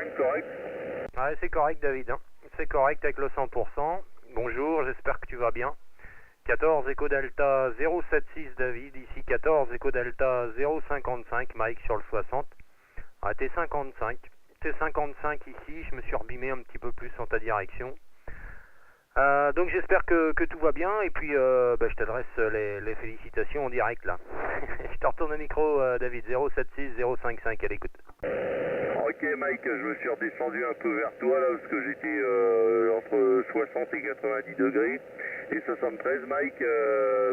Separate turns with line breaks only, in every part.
065, correct?
Ouais, c'est correct, David. Hein. C'est correct avec le 100%. Bonjour, j'espère que tu vas bien. 14 Echo Delta 076 David, ici 14 Echo Delta 055 Mike sur le 60. Ah, t'es 55. T'es 55 ici, je me suis rebimé un petit peu plus en ta direction. Donc j'espère que tout va bien et puis je t'adresse les félicitations en direct là. Je te retourne au micro David, 076 055 à l'écoute.
Ok Mike, je me suis redescendu un peu vers toi là parce que j'étais entre 60 et 90 degrés. Et 73 Mike,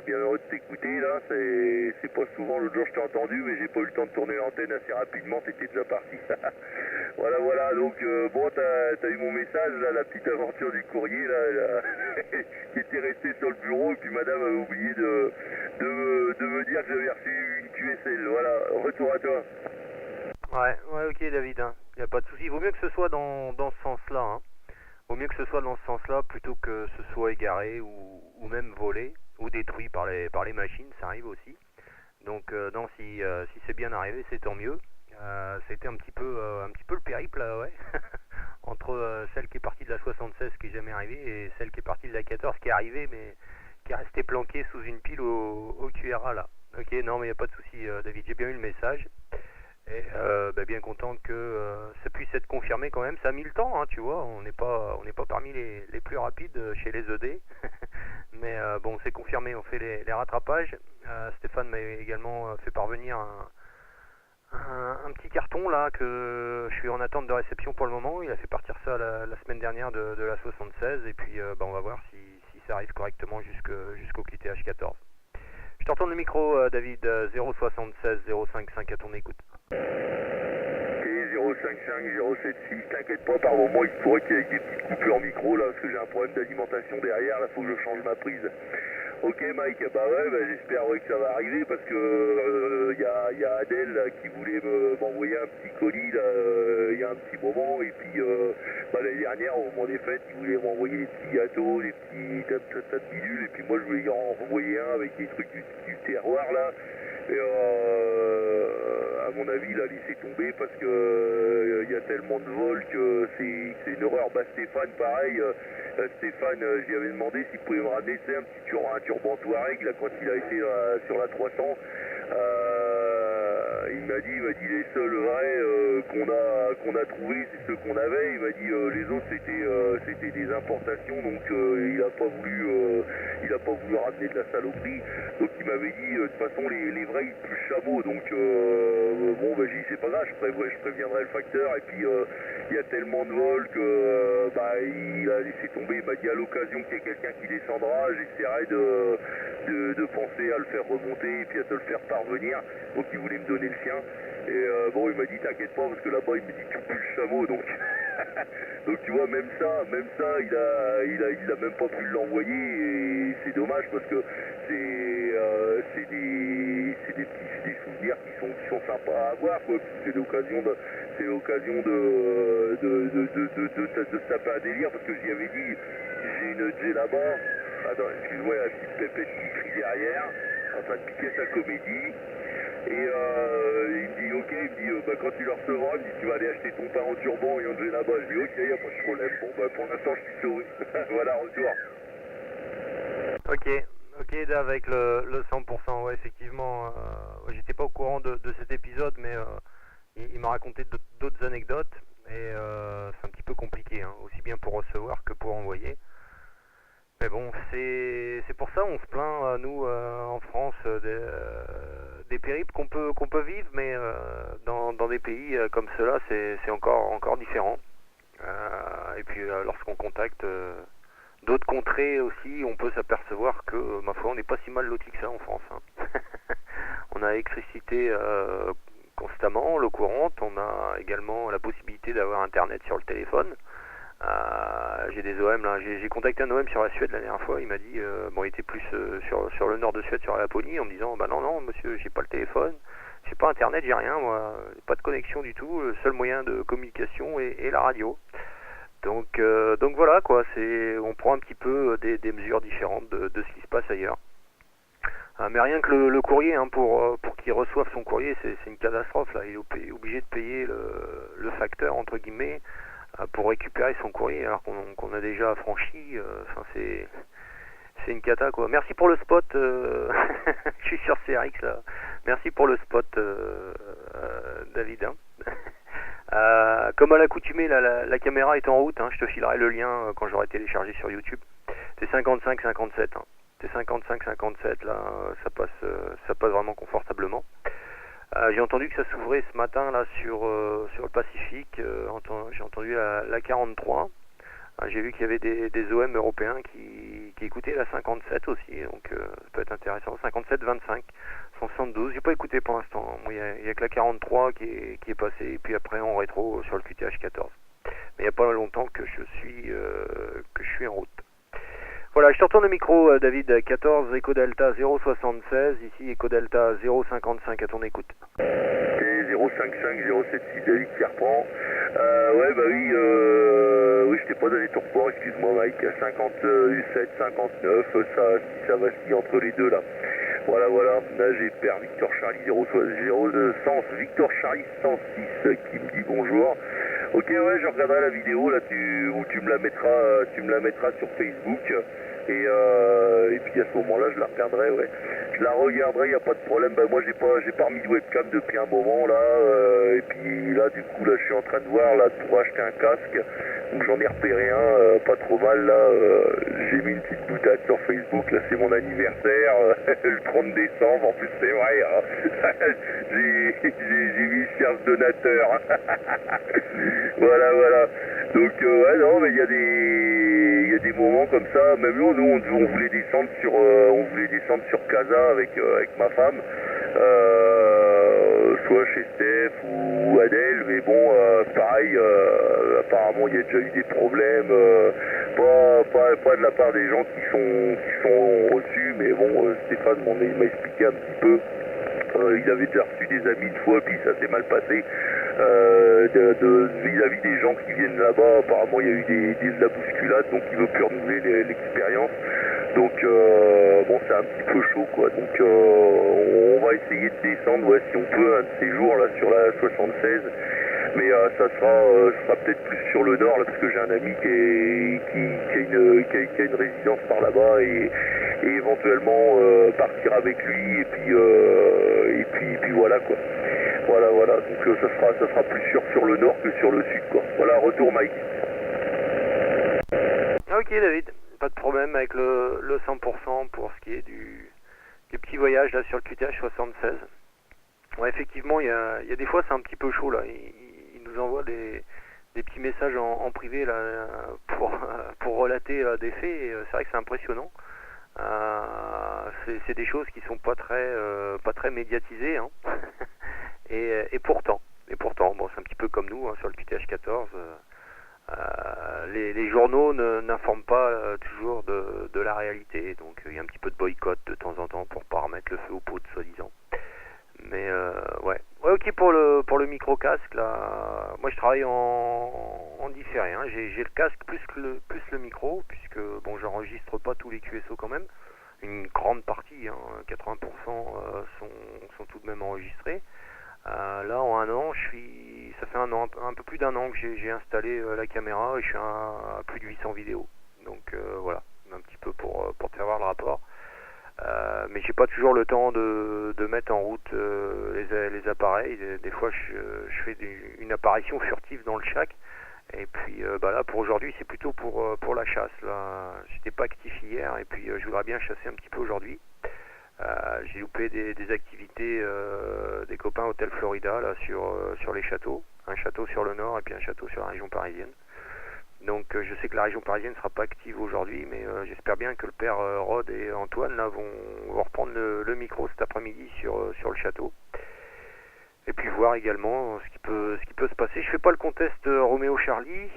bien heureux de t'écouter là, c'est pas souvent, l'autre jour je t'ai entendu mais j'ai pas eu le temps de tourner l'antenne assez rapidement, t'étais déjà parti. Voilà, donc bon t'as eu mon message là, la petite aventure du courrier là, qui était restée sur le bureau et puis madame avait oublié de me dire que j'avais reçu une QSL, voilà, retour à toi.
Ouais, ok David, hein. Y a pas de souci. Il vaut mieux que ce soit dans ce sens-là. Hein. Vaut mieux que ce soit dans ce sens-là plutôt que ce soit égaré ou même volé ou détruit par les machines, ça arrive aussi. Donc non, si c'est bien arrivé, c'est tant mieux. C'était un petit peu le périple, ouais, entre celle qui est partie de la 76 qui est jamais arrivée et celle qui est partie de la 14 qui est arrivée mais qui est restée planquée sous une pile au QRA là. Ok, non mais il n'y a pas de souci David, j'ai bien eu le message. Et bien content que ça puisse être confirmé quand même. Ça a mis le temps, hein, tu vois. On n'est pas parmi les plus rapides chez les ED. Mais bon, c'est confirmé. On fait les rattrapages. Stéphane m'a également fait parvenir un petit carton là que je suis en attente de réception pour le moment. Il a fait partir ça la semaine dernière de la 76. Et puis on va voir si ça arrive correctement jusqu'au QTH 14. Je te retourne le micro, David, 076 055 à ton écoute.
Ok, 055, 076, t'inquiète pas, par moment il se pourrait qu'il y ait des petites coupures micro là, parce que j'ai un problème d'alimentation derrière, là faut que je change ma prise. Ok Mike, j'espère que ça va arriver parce que y a Adèle là, qui voulait m'envoyer un petit colis là, il y a un petit moment et puis l'année dernière au moment des fêtes il voulait m'envoyer des petits gâteaux, des petits tas de bidules et puis moi je voulais en envoyer un avec des trucs du terroir là et à mon avis il a laissé tomber parce que y a tellement de vols que c'est une horreur. Stéphane pareil, Stéphane j'y avais demandé s'il pouvait me ramener un turban Touareg là, quand il a été sur la 300. Il m'a dit les seuls vrais qu'on a trouvés c'est ceux qu'on avait. Il m'a dit les autres c'était des importations donc il a pas voulu ramener de la saloperie. Donc il m'avait dit de toute façon les vrais ils puent chameau donc j'ai dit c'est pas grave, je préviendrai le facteur et puis il y a tellement de vols que il a laissé tomber. Il m'a dit à l'occasion qu'il y ait quelqu'un qui descendra, j'essaierai de penser à le faire remonter et puis à te le faire parvenir. Donc il voulait me donner le sien. Et il m'a dit t'inquiète pas parce que là-bas il me dit tu pues le chameau donc donc tu vois même ça il a même pas pu l'envoyer et c'est dommage parce que c'est des souvenirs qui sont sympas à avoir quoi. C'est l'occasion de se taper un délire parce que j'y avais dit j'ai une J là-bas. Attends, excuse-moi, il y a la petite pépette qui crie derrière, en train de piquer sa comédie. Et il me dit ok, il me dit quand tu le recevras, il me dit tu vas aller acheter ton pain en turban et en J là-bas. Je dis ok, il n'y a pas de problème. Bon pour l'instant je suis sauvé. Voilà, retour.
Ok, avec le 100%, ouais, effectivement, j'étais pas au courant de cet épisode, mais il m'a raconté d'autres anecdotes, et c'est un petit peu compliqué, hein, aussi bien pour recevoir que pour envoyer. Mais bon, c'est pour ça on se plaint, nous, en France, des périples qu'on peut vivre, mais dans des pays comme cela, c'est encore différent. Et puis lorsqu'on contacte d'autres contrées aussi, on peut s'apercevoir que, ma foi, on n'est pas si mal loti que ça en France. Hein. On a l'électricité constamment, l'eau courante, on a également la possibilité d'avoir Internet sur le téléphone. J'ai des OM là, j'ai contacté un OM sur la Suède la dernière fois, il m'a dit, il était plus sur le nord de Suède, sur la Laponie, en me disant, non monsieur, j'ai pas le téléphone, j'ai pas Internet, j'ai rien, moi, pas de connexion du tout, le seul moyen de communication est la radio. Donc voilà quoi, on prend un petit peu des mesures différentes de ce qui se passe ailleurs. Mais rien que le courrier, hein, pour qu'il reçoive son courrier, c'est une catastrophe là. Il est obligé de payer le facteur entre guillemets pour récupérer son courrier alors qu'on a déjà franchi. Enfin c'est une cata quoi. Merci pour le spot. Je suis sur CRX là. Merci pour le spot, David. Hein. Comme à l'accoutumée, la caméra est en route. Hein, je te filerai le lien quand j'aurai téléchargé sur YouTube. C'est 55-57. Hein. C'est 55-57 là, ça passe vraiment confortablement. J'ai entendu que ça s'ouvrait ce matin là sur le Pacifique. J'ai entendu la 43. J'ai vu qu'il y avait des OM européens qui écoutaient la 57 aussi, donc ça peut être intéressant. 57-25, 172. J'ai pas écouté pour l'instant. Moi, il y a que la 43 qui est passée, et puis après en rétro sur le QTH 14. Mais il n'y a pas longtemps que je suis en route. Voilà, je te retourne le micro, David. 14, Echo Delta 076, ici Echo Delta 055 à ton écoute.
C'est 055 076 David qui reprend. Ouais, bah oui, oui, je t'ai pas donné ton report, excuse-moi Mike, 57, 59, ça vacille entre les deux là. Voilà, là j'ai Père Victor Charlie 0 Victor Charlie 106 qui me dit bonjour. Ok, ouais, je regarderai la vidéo là, où tu me la mettras sur Facebook. Et puis à ce moment-là, je la regarderai, ouais. Je la regarderai, y a pas de problème. Bah moi, j'ai pas remis de webcam depuis un moment là. Et puis là, du coup, là, je suis en train de voir là pour acheter un casque. Donc j'en ai repéré un, pas trop mal là. J'ai mis une petite boutade sur Facebook. Là, c'est mon anniversaire, le 30 décembre. En plus, c'est vrai. Hein. j'ai mis cher donateur. Voilà. Donc ouais, non, mais il y a des moments comme ça. Même nous, on voulait descendre sur Casa avec ma femme, soit chez Steph ou Adèle, mais bon, pareil, apparemment il y a déjà eu des problèmes, pas de la part des gens qui sont reçus, mais bon, Stéphane m'a expliqué un petit peu. Il avait déjà reçu des amis une fois, puis ça s'est mal passé. Vis-à-vis des gens qui viennent là-bas, apparemment il y a eu de la bousculade, donc il veut plus renouveler l'expérience. Donc bon, c'est un petit peu chaud quoi. Donc on va essayer de descendre, ouais, si on peut, un de ces jours là sur la 76. Mais ça sera peut-être plus sur le nord là, parce que j'ai un ami qui a une résidence par là-bas et éventuellement partir avec lui et puis voilà quoi. Voilà. Donc ça sera plus sûr sur le nord que sur le sud quoi. Voilà, retour Mike.
Ok David, pas de problème avec le 100% pour ce qui est du petit voyage là sur le QTH 76. Ouais, effectivement, il y a des fois c'est un petit peu chaud là. Il nous envoie des petits messages en privé là pour relater des faits. C'est vrai que c'est impressionnant. C'est des choses qui sont pas très médiatisées. Hein. et pourtant, bon, c'est un petit peu comme nous hein, sur le QTH 14. Les journaux n'informent pas toujours de la réalité, donc il y a un petit peu de boycott de temps en temps pour pas remettre le feu aux poudres soi-disant. Mais ouais, ok pour le micro casque là. Moi je travaille en différé. Hein. J'ai le casque plus le micro puisque bon j'enregistre pas tous les QSO quand même. Une grande partie, hein, 80% sont tout de même enregistrés. Là en un an, ça fait un peu plus d'un an que j'ai installé la caméra et je suis à plus de 800 vidéos. Donc voilà, un petit peu pour te faire voir le rapport. Mais j'ai pas toujours le temps de mettre en route les appareils. Des fois je fais une apparition furtive dans le shack. Et puis là pour aujourd'hui c'est plutôt pour la chasse. Là, j'étais pas actif hier et puis je voudrais bien chasser un petit peu aujourd'hui. J'ai loupé des activités des copains Hôtel Florida là sur les châteaux, un château sur le nord et puis un château sur la région parisienne. Donc je sais que la région parisienne ne sera pas active aujourd'hui, mais j'espère bien que le père Rod et Antoine là, vont reprendre le micro cet après-midi sur le château. Et puis voir également ce qui peut se passer. Je fais pas le contest Roméo Charlie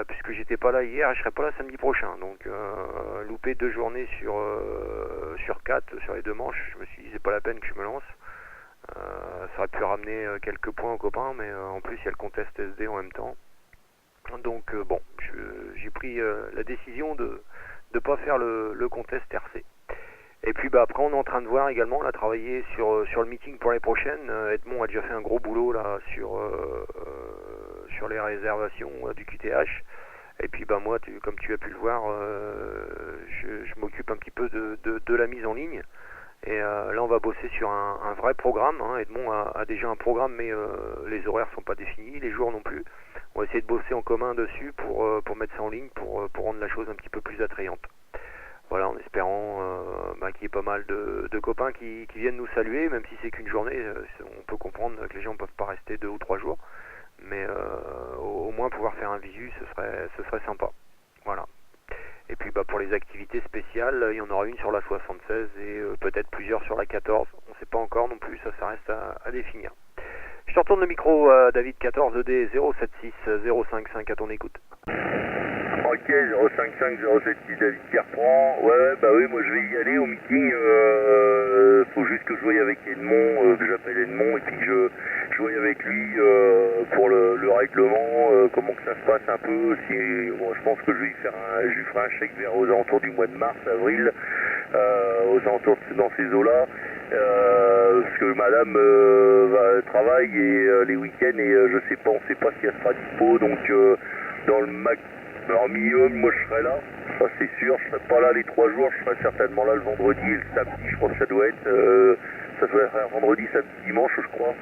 puisque j'étais pas là hier et je serai pas là samedi prochain. Donc louper 2 journées sur 4 sur les 2 manches, je me suis dit c'est pas la peine que je me lance. Ça aurait pu ramener quelques points aux copains, mais en plus il y a le contest SD en même temps. Donc bon, j'ai pris la décision de pas faire le contest RC. Et puis bah après on est en train de voir également, là, travailler sur le meeting pour les prochaines. Edmond a déjà fait un gros boulot là sur les réservations du QTH. Et puis bah moi, comme tu as pu le voir, je m'occupe un petit peu de la mise en ligne. Et là on va bosser sur un vrai programme, hein. Edmond a déjà un programme, mais les horaires sont pas définis, les jours non plus. On va essayer de bosser en commun dessus pour mettre ça en ligne, pour rendre la chose un petit peu plus attrayante. Voilà, en espérant qu'il y ait pas mal de copains qui viennent nous saluer, même si c'est qu'une journée. On peut comprendre que les gens ne peuvent pas rester 2 ou 3 jours, mais au moins pouvoir faire un visu, ce serait sympa. Voilà. Et puis pour les activités spéciales, il y en aura une sur la 76 et peut-être plusieurs sur la 14. On ne sait pas encore non plus, ça reste à définir. Je te retourne le micro, David 14ED 076 055 à ton écoute.
Ok, 055 076 David qui reprend. Ouais, bah oui, moi je vais y aller au meeting. Faut juste que je voie avec Edmond, que j'appelle Edmond, et puis que je voie avec lui pour le règlement, comment que ça se passe un peu. Bon, je pense que je lui ferai un chèque vers aux alentours du mois de mars, avril, aux alentours dans ces eaux-là. Parce que madame travaille et les week-ends et on sait pas si elle sera dispo, donc dans le minimum, moi je serai là, ça c'est sûr, je serai pas là les 3 jours, je serai certainement là le vendredi et le samedi, je crois que ça doit être vendredi, samedi, dimanche je crois,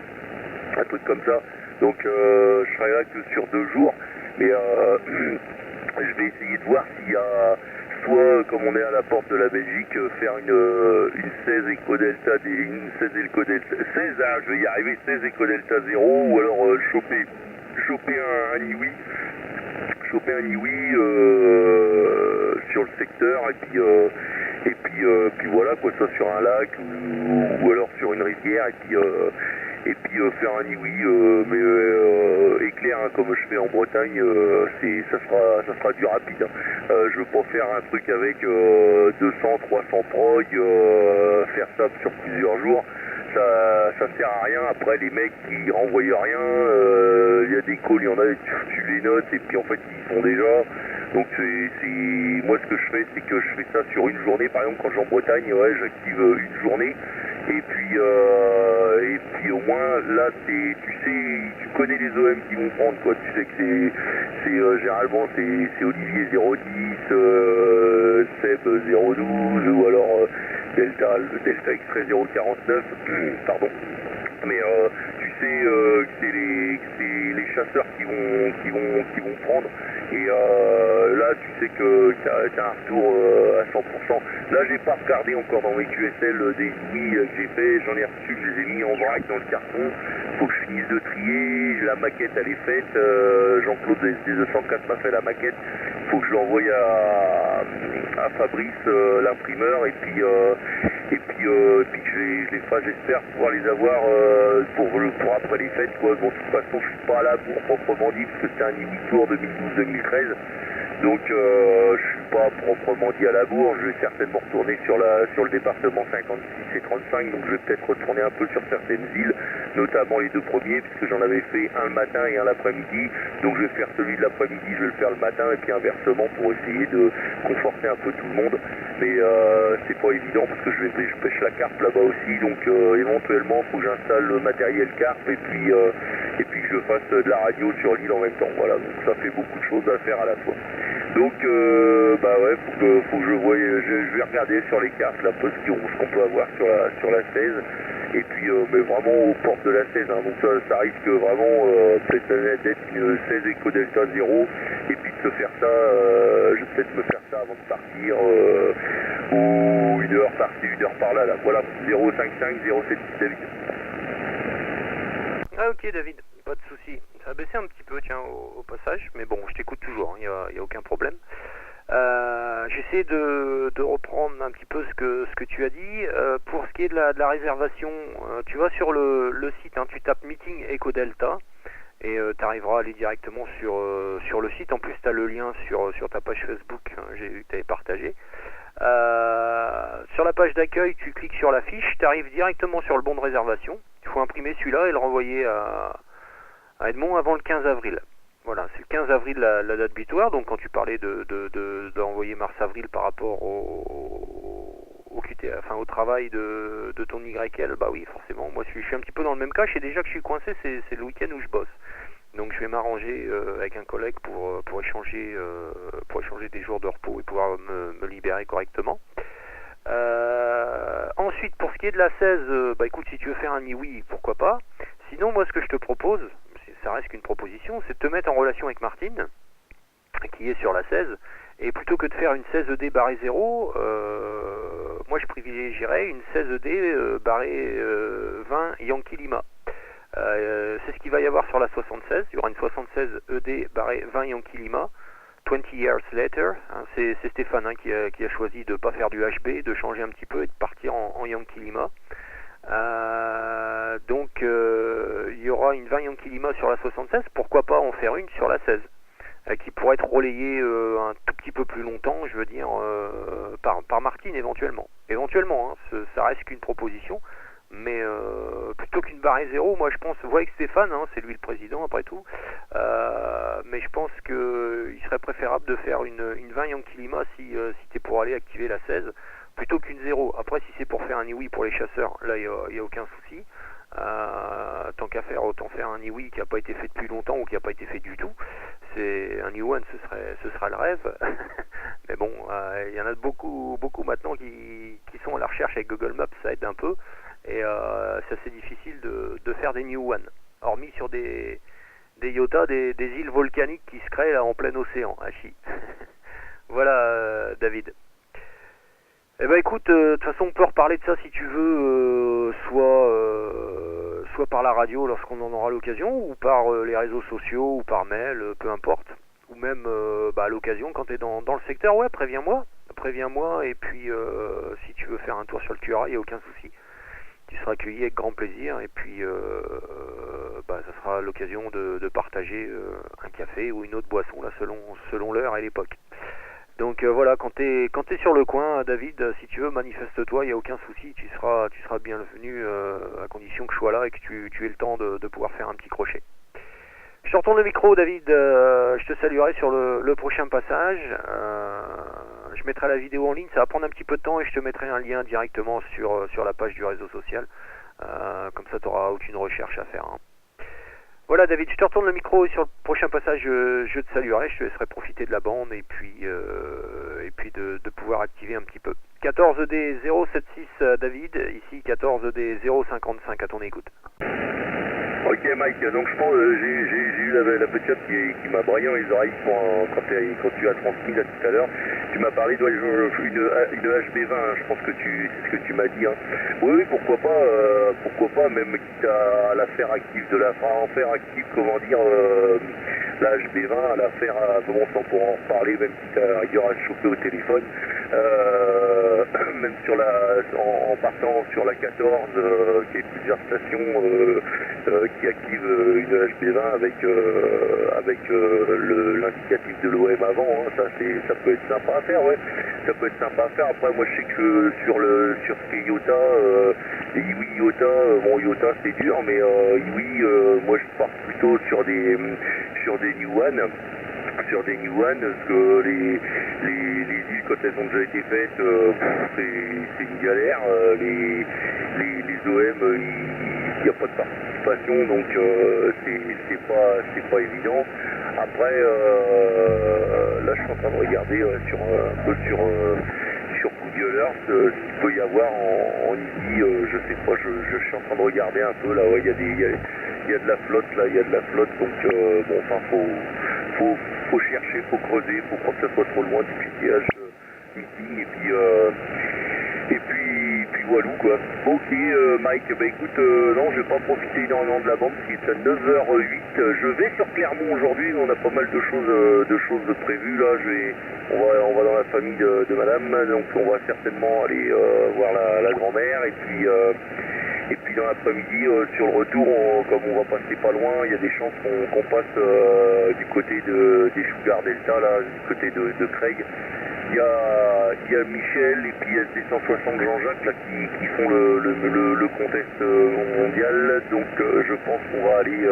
un truc comme ça, donc je serai là que sur 2 jours, mais je vais essayer de voir s'il y a soit, comme on est à la porte de la Belgique, faire une 16 Eco-Delta, une 16 Eco-Delta, 16, je vais y arriver, 16 Eco-Delta 0, ou alors choper un Iwi, sur le secteur, et puis voilà, quoi, soit sur un lac, ou alors sur une rivière, et puis faire un Iwi, mais éclair, hein, comme je fais en Bretagne, ça sera du rapide, hein. Je veux pas faire un truc avec 200, 300 prog, faire ça sur plusieurs jours. Ça sert à rien. Après les mecs qui renvoient rien, il y a des calls, il y en a, tu les notes et puis en fait ils font déjà. Donc moi ce que je fais, c'est que je fais ça sur une journée. Par exemple quand je suis en Bretagne, ouais, j'active une journée et puis au moins là tu sais, tu connais les OM qui vont prendre, quoi. Tu sais que c'est généralement c'est Olivier 010, Seb 012 ou alors Delta Extrait 049, pardon. Mais tu sais que c'est les chasseurs qui vont prendre. Et là, tu sais que tu as un retour à 100%. Là, j'ai pas regardé encore dans mes QSL des Iwi que j'ai fait. J'en ai reçu, je les ai mis en vrac dans le carton. Faut que je finisse de trier. La maquette, elle est faite. Jean-Claude des 204 m'a fait la maquette. Faut que je l'envoie à Fabrice, l'imprimeur, et puis que je les fasse, j'espère pouvoir les avoir pour après les fêtes, quoi. Bon, de toute façon, je suis pas à la bourre proprement dit, parce que c'est un Iwi Tour 2012-2013. Donc je suis pas proprement dit à la bourre, je vais certainement retourner sur le département 56 et 35, donc je vais peut-être retourner un peu sur certaines îles, notamment les 2 premiers, puisque j'en avais fait un le matin et un l'après-midi, donc je vais faire celui de l'après-midi, je vais le faire le matin, et puis inversement pour essayer de conforter un peu tout le monde, mais c'est pas évident, parce que je pêche la carpe là-bas aussi, donc éventuellement il faut que j'installe le matériel carpe, et puis que je fasse de la radio sur l'île en même temps, voilà, donc ça fait beaucoup de choses à faire à la fois. Donc bah ouais, faut que je voie, je vais regarder sur les cartes là, peu ce qu'on peut avoir sur la 16, et puis mais vraiment aux portes de la 16, hein, donc ça risque vraiment peut-être d'être une 16 Eco Delta 0, et puis de se faire ça, je vais peut-être me faire ça avant de partir, ou 1 heure par-ci, 1 heure par-là, là, voilà, 055 076 David.
Ah ok David, pas de souci. Ça a baissé un petit peu tiens au passage, mais bon je t'écoute toujours, il n'y a aucun problème. J'essaie de reprendre un petit peu ce que tu as dit. Pour ce qui est de la réservation, tu vas sur le site, hein, tu tapes Meeting Eco Delta et tu arriveras à aller directement sur le site. En plus tu as le lien sur ta page Facebook, hein, j'ai vu que tu avais partagé. Sur la page d'accueil, tu cliques sur la fiche, tu arrives directement sur le bon de réservation. Il faut imprimer celui-là et le renvoyer à Edmond avant le 15 avril. Voilà, c'est le 15 avril la date butoir, donc quand tu parlais d'envoyer mars-avril par rapport au au travail de ton YL, bah oui, forcément. Moi, je suis un petit peu dans le même cas. Je sais déjà que je suis coincé, c'est le week-end où je bosse. Donc, je vais m'arranger avec un collègue pour échanger des jours de repos et pouvoir me libérer correctement. Ensuite, pour ce qui est de la 16, bah écoute, si tu veux faire un oui, pourquoi pas. Sinon, moi, ce que je te propose, ça reste qu'une proposition, c'est de te mettre en relation avec Martine, qui est sur la 16, et plutôt que de faire une 16ED barré 0, moi je privilégierais une 16ED barré 20 Yankee Lima. C'est ce qu'il va y avoir sur la 76, il y aura une 76 ED barré 20 Yankee Lima, 20 years later, hein, c'est Stéphane qui a choisi de ne pas faire du HB, de changer un petit peu et de partir en Yankee Lima. Donc il y aura une 20 Yankee Lima sur la 76, pourquoi pas en faire une sur la 16 qui pourrait être relayée un tout petit peu plus longtemps, je veux dire, par Martine éventuellement. Éventuellement, hein, ça reste qu'une proposition, mais plutôt qu'une barrée 0, moi je pense, vois avec Stéphane, hein, c'est lui le président après tout, mais je pense qu'il serait préférable de faire une 20 Yankee Lima si t'es pour aller activer la 16, plutôt qu'une 0. Après, si c'est pour faire un IWI pour les chasseurs, là, il n'y a aucun souci. Tant qu'à faire, autant faire un IWI qui n'a pas été fait depuis longtemps ou qui n'a pas été fait du tout. C'est un E1, ce sera le rêve. Mais bon, il y en a beaucoup maintenant qui sont à la recherche avec Google Maps, ça aide un peu. Et c'est assez difficile de faire des New One. Hormis sur des IOTA, des îles volcaniques qui se créent là en plein océan, à Chi. Voilà, David. Eh ben écoute, de toute façon on peut reparler de ça si tu veux, soit par la radio lorsqu'on en aura l'occasion, ou par les réseaux sociaux, ou par mail, peu importe. Ou même à l'occasion quand tu es dans le secteur, ouais, préviens-moi, et puis si tu veux faire un tour sur le Tuara, il n'y a aucun souci. Tu seras accueilli avec grand plaisir, et puis ça sera l'occasion de partager un café ou une autre boisson là selon l'heure et l'époque. Donc voilà, quand t'es sur le coin, David, si tu veux, manifeste-toi, il n'y a aucun souci, tu seras bienvenu à condition que je sois là et que tu aies le temps de pouvoir faire un petit crochet. Je te retourne le micro, David, je te saluerai sur le prochain passage, je mettrai la vidéo en ligne, ça va prendre un petit peu de temps et je te mettrai un lien directement sur la page du réseau social, comme ça tu n'auras aucune recherche à faire. Hein. Voilà David, je te retourne le micro et sur le prochain passage je te saluerai, je te laisserai profiter de la bande et puis de pouvoir activer un petit peu. 14D 076 David, ici 14D 055 à ton écoute.
Ok Mike, donc je pense j'ai eu la petite qui m'a braillé dans les oreilles quand tu as transmis là tout à l'heure. Tu m'as parlé d'une HB20, hein, je pense que c'est ce que tu m'as dit. Hein. Oui, pourquoi pas, même quitte à la faire active, en faire active, comment dire, la HB20, à la faire, bon sang pour en reparler, même si il y aura chopé au téléphone, même en partant sur la 14, qui est plusieurs stations qui active une HB20 avec l'indicatif de l'OM avant, hein. Ça peut être sympa à faire, ouais. Ça peut être sympa à faire. Après, moi, je sais que sur ce qui est IOTA, les IWI IOTA, bon, IOTA c'est dur, mais IWI, moi, je pars plutôt sur des New One. Sur des New One, parce que les îles, quand elles ont déjà été faites, c'est une galère. Les OM, il n'y a pas de participation, donc c'est pas évident. Après, là, je suis en train de regarder un peu sur Google Earth ce qu'il peut y avoir en Easy, je sais pas, je suis en train de regarder un peu là, ouais, il y a de la flotte là, donc bon, enfin faut chercher, faut creuser, faut pas que ça soit trop loin du PTH meeting, et puis voilà quoi. Ok Mike, bah écoute, non, je vais pas profiter énormément de la bande, parce qu'il est à 9h08, je vais sur Clermont aujourd'hui, on a pas mal de choses prévues là, on va dans la famille de madame, donc on va certainement aller voir la grand-mère, et puis dans l'après-midi, sur le retour, comme on va passer pas loin, il y a des chances qu'on passe du côté des Sugar Delta, là, du côté de Craig. Il y a Michel et puis SD160 Jean-Jacques là, qui font le contest mondial, donc je pense qu'on va aller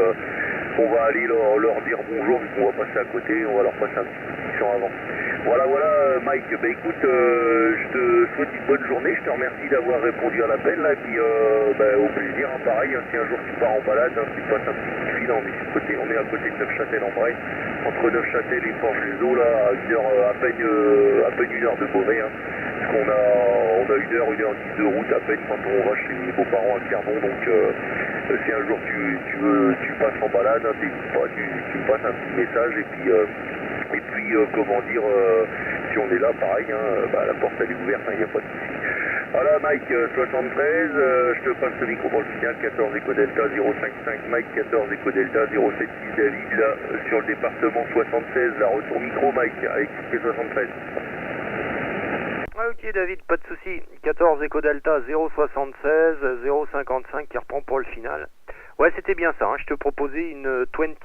on va aller leur dire bonjour vu qu'on va passer à côté, on va leur passer un petit coup de pisson avant. Voilà, Mike, bah écoute, je te souhaite une bonne journée, je te remercie d'avoir répondu à l'appel, là, et puis au plaisir, hein, pareil, hein, si un jour tu pars en balade, hein, tu passes un petit coup de fil, on est à côté de Neufchâtel-en-Bray, entre Neufchâtel et Forges-les-Eaux, là, à une heure, à peine une heure de Beauvais, hein, parce qu'on a une heure 10 de route à peine quand on va chez mes beaux-parents à Clermont, donc si un jour tu passes en balade, hein, t'hésites pas, tu me passes un petit message, et puis comment dire, si on est là, pareil, hein, la porte elle est ouverte, il n'y a pas de souci. Voilà, Mike 73, je te passe le micro pour le signal, 14 Eco Delta 055, Mike 14 Eco Delta 076 David, là, sur le département 76, la retour micro, Mike, avec XP 73.
Ok David, pas de souci. 14 Eco Delta 076 055 qui reprend pour le final. Ouais, c'était bien ça, hein. Je te proposais une 20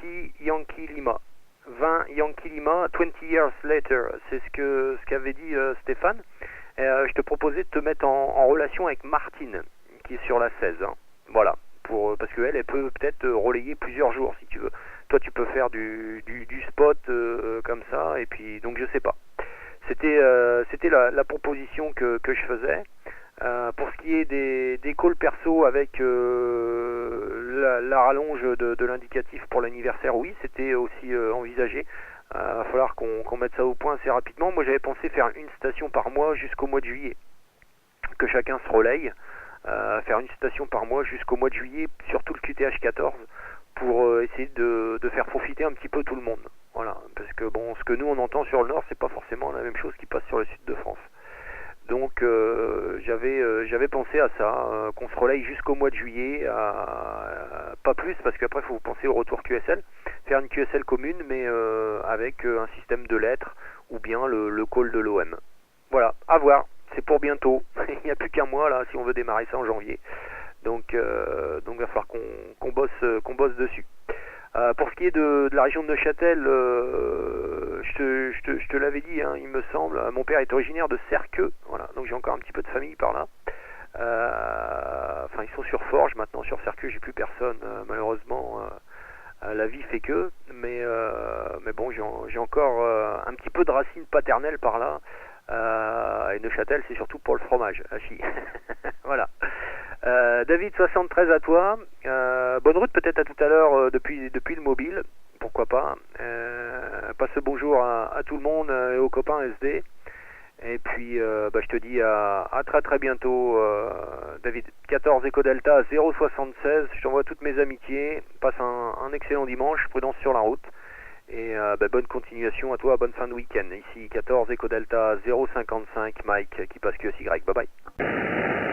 Yankee Lima. 20 Yankee Lima, 20 years later, c'est ce qu'avait dit Stéphane. Je te proposais de te mettre en relation avec Martine, qui est sur la 16. Hein. Voilà, parce qu'elle, elle peut peut-être relayer plusieurs jours si tu veux. Toi, tu peux faire du spot comme ça, et puis donc je sais pas. C'était la proposition que je faisais. Pour ce qui est des calls perso avec la rallonge de l'indicatif pour l'anniversaire, oui, c'était aussi envisagé. Il va falloir qu'on mette ça au point assez rapidement. Moi, j'avais pensé faire une station par mois jusqu'au mois de juillet, que chacun se relaye, faire une station par mois jusqu'au mois de juillet, surtout le QTH 14, pour essayer de faire profiter un petit peu tout le monde. Voilà, parce que bon, ce que nous on entend sur le nord, c'est pas forcément la même chose qui passe sur le sud de France. Donc j'avais pensé à ça, qu'on se relaye jusqu'au mois de juillet, pas plus, parce qu'après il faut penser au retour QSL, faire une QSL commune, mais avec un système de lettres, ou bien le call de l'OM. Voilà, à voir, c'est pour bientôt, il n'y a plus qu'un mois là, si on veut démarrer ça en janvier. Donc il va falloir qu'on bosse dessus. Pour ce qui est de la région de Neuchâtel, je te l'avais dit, hein, il me semble, mon père est originaire de Serqueux, voilà, donc j'ai encore un petit peu de famille par là. Enfin, ils sont sur Forges maintenant, sur Serqueux, j'ai plus personne, malheureusement, la vie fait que, mais bon, j'ai encore un petit peu de racines paternelles par là, et Neuchâtel, c'est surtout pour le fromage, hachis. Voilà. David 73 à toi, bonne route peut-être à tout à l'heure depuis le mobile, pourquoi pas, passe le bonjour à tout le monde et aux copains SD, et puis je te dis à très très bientôt David. 14 Eco Delta 076, je t'envoie toutes mes amitiés, passe un excellent dimanche, prudence sur la route, et bonne continuation à toi, bonne fin de week-end. Ici 14 Eco Delta 055 Mike qui passe QSY, bye bye.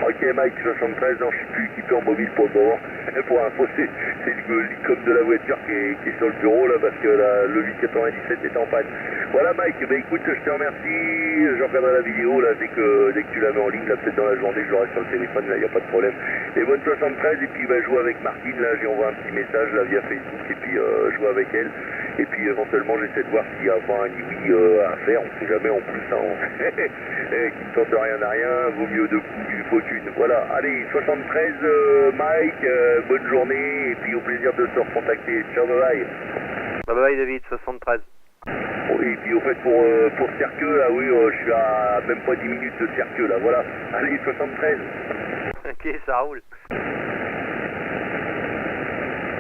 Ok Mike 73, non je suis plus équipé en mobile pour le moment. Pour info, c'est l'icône de la voiture qui est sur le bureau là parce que le 897 est en panne. Voilà Mike, écoute, je te remercie, je regarderai la vidéo là dès que tu la mets en ligne, là peut-être dans la journée je l'aurai sur le téléphone, là il n'y a pas de problème. Et bonne 73, et puis je joue avec Martine, là j'ai envoyé un petit message là via Facebook, et puis je joue avec elle. Et puis éventuellement j'essaie de voir s'il y a pas un oui à faire, on sait jamais en plus, hein, qui ne tente rien à rien, vaut mieux deux coups qu'une faute une. Voilà, allez, 73 Mike, bonne journée, et puis au plaisir de se recontacter. Ciao, bye bye.
Bye bye David, 73.
Oui, et puis au fait pour Serqueux, là oui, je suis à même pas 10 minutes de Serqueux là, voilà. Allez, 73.
Ok, ça roule.